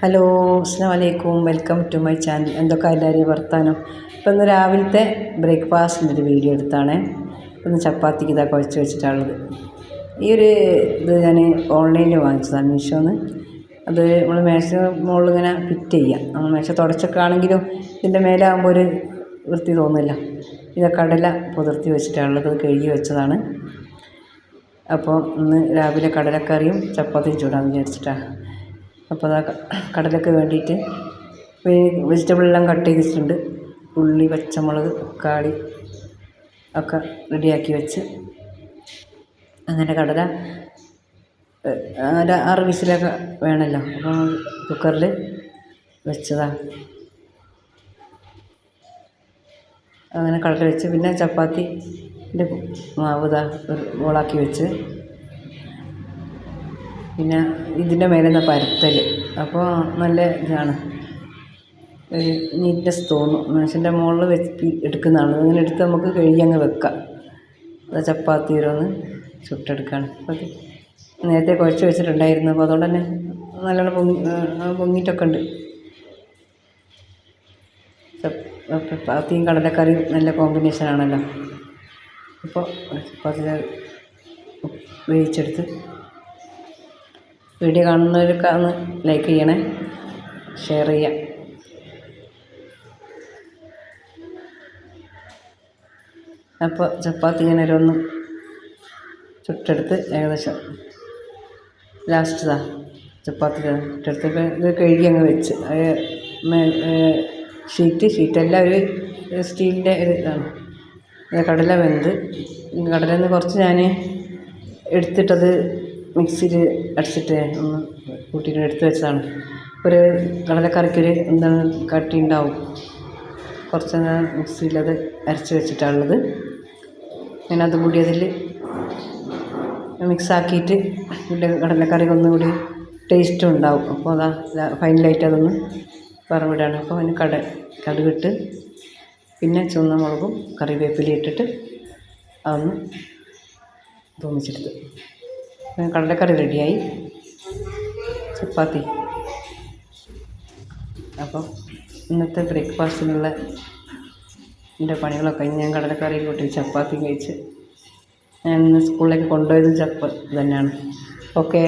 Hello, അസ്സലാമു അലൈക്കും. Welcome to my channel. എന്തൊക്കെ എല്ലാവരെയും വർത്താനം. ഇപ്പം ഇന്ന് രാവിലത്തെ ബ്രേക്ക്ഫാസ്റ്റിൻ്റെ ഒരു വീഡിയോ എടുത്താണ്. ഇന്ന് ചപ്പാത്തിക്ക് ഇതാ കുഴച്ച് വെച്ചിട്ടുള്ളത്. ഈ ഒരു ഇത് ഞാൻ ഓൺലൈനിൽ വാങ്ങിച്ചതാണ്, മീഷോന്ന്. അത് നമ്മൾ മേശ മുകളിൽ ഇങ്ങനെ ഫിറ്റ് ചെയ്യാം. നമ്മൾ മേശ തുടച്ചൊക്കെ ആണെങ്കിലും ഇതിൻ്റെ മേലെ ആകുമ്പോൾ ഒരു വൃത്തി തോന്നില്ല. ഇത് കടല പുതിർത്തി വെച്ചിട്ടുള്ളത്, അത് കഴുകി വെച്ചതാണ്. അപ്പോൾ ഇന്ന് രാവിലെ കടലക്കറിയും ചപ്പാത്തിയും ചൂടാന്ന് വിചാരിച്ചിട്ടാണ്. അപ്പോൾ അതാ കടലയ്ക്ക് വേണ്ടിയിട്ട് വെജിറ്റബിളെല്ലാം കട്ട് ചെയ്തിട്ടുണ്ട്. ഉള്ളി, പച്ചമുളക്, തക്കാളി ഒക്കെ റെഡിയാക്കി വെച്ച് അങ്ങനെ കടല 6 വിസിലൊക്കെ വേണമല്ലോ. അപ്പോൾ കുക്കറിൽ വെച്ചതാണ്. അങ്ങനെ കടല വെച്ച് പിന്നെ ചപ്പാത്തിൻ്റെ മാവ് ഇതാ ഒരു ബോളാക്കി വെച്ച് പിന്നെ ഇതിൻ്റെ മേലെ നിന്ന് പരത്തൽ. അപ്പോൾ നല്ല ഇതാണ്, ഒരു നീറ്റ്നെസ് തോന്നും. മനുഷ്യൻ്റെ മുകളിൽ വെച്ച് എടുക്കുന്നതാണ്. അങ്ങനെ എടുത്ത് നമുക്ക് കഴുകി അങ്ങ് വെക്കാം. അത് ചപ്പാത്തി ഓരോന്ന് ചുട്ടെടുക്കുകയാണ്. അപ്പോൾ നേരത്തെ കുഴച്ച് വെച്ചിട്ടുണ്ടായിരുന്നു. അപ്പോൾ അതുകൊണ്ട് തന്നെ നല്ലോണം പൊങ്ങിയിട്ടൊക്കെ ഉണ്ട്. ചപ്പാത്തിയും കടലക്കറിയും നല്ല കോമ്പിനേഷനാണല്ലോ. അപ്പോൾ ചപ്പാത്തി വേവിച്ചെടുത്ത്. വീഡിയോ കാണുന്നവരൊക്കെ ഒന്ന് ലൈക്ക് ചെയ്യണേ, ഷെയർ ചെയ്യാം. അപ്പോൾ ചപ്പാത്തി ഇങ്ങനെ ഓരോന്ന് ചുട്ടെടുത്ത് ഏകദേശം ലാസ്റ്റ് ചപ്പാത്തി ചുട്ടെടുത്ത് ഇത് കഴുകി അങ്ങ് വെച്ച് ഷീറ്റെല്ലാം ഒരു സ്റ്റീലിൻ്റെ ഒരു ഇതാണ്. കടല വെന്ത്, കടലയിൽ നിന്ന് കുറച്ച് ഞാൻ എടുത്തിട്ടത് മിക്സിയിൽ അടിച്ചിട്ട് ഒന്ന് കൂട്ടിയിട്ട് എടുത്ത് വെച്ചതാണ്. ഒരു കടലക്കറിക്കൊരു എന്താണ് കട്ടി ഉണ്ടാവും. കുറച്ച് മിക്സിയിലത് അരച്ച് വെച്ചിട്ടാണുള്ളത്. ഞാൻ അതും കൂടി അതിൽ മിക്സാക്കിയിട്ട് പിന്നെ കടലക്കറി ഒന്നുകൂടി ടേസ്റ്റും ഉണ്ടാവും. അപ്പോൾ അതാ ഫൈനലായിട്ട് അതൊന്ന് വറവിടാണ്. അപ്പോൾ അതിന് കടുകിട്ട് പിന്നെ ചുവന്ന മുളകും കറിവേപ്പിലയും ഇട്ടിട്ട് അതൊന്ന് തൂമിച്ചെടുത്ത് കടലക്കറി റെഡിയായി. ചപ്പാത്തി. അപ്പം ഇന്നത്തെ ബ്രേക്ക്ഫാസ്റ്റിനുള്ള എൻ്റെ പണികളൊക്കെ കഴിഞ്ഞ് ഞാൻ കടലക്കറി കൂട്ടി ചപ്പാത്തി കഴിച്ച് ഞാൻ ഇന്ന് സ്കൂളിലേക്ക് കൊണ്ടുപോയത് തന്നെയാണ്. ഓക്കേ.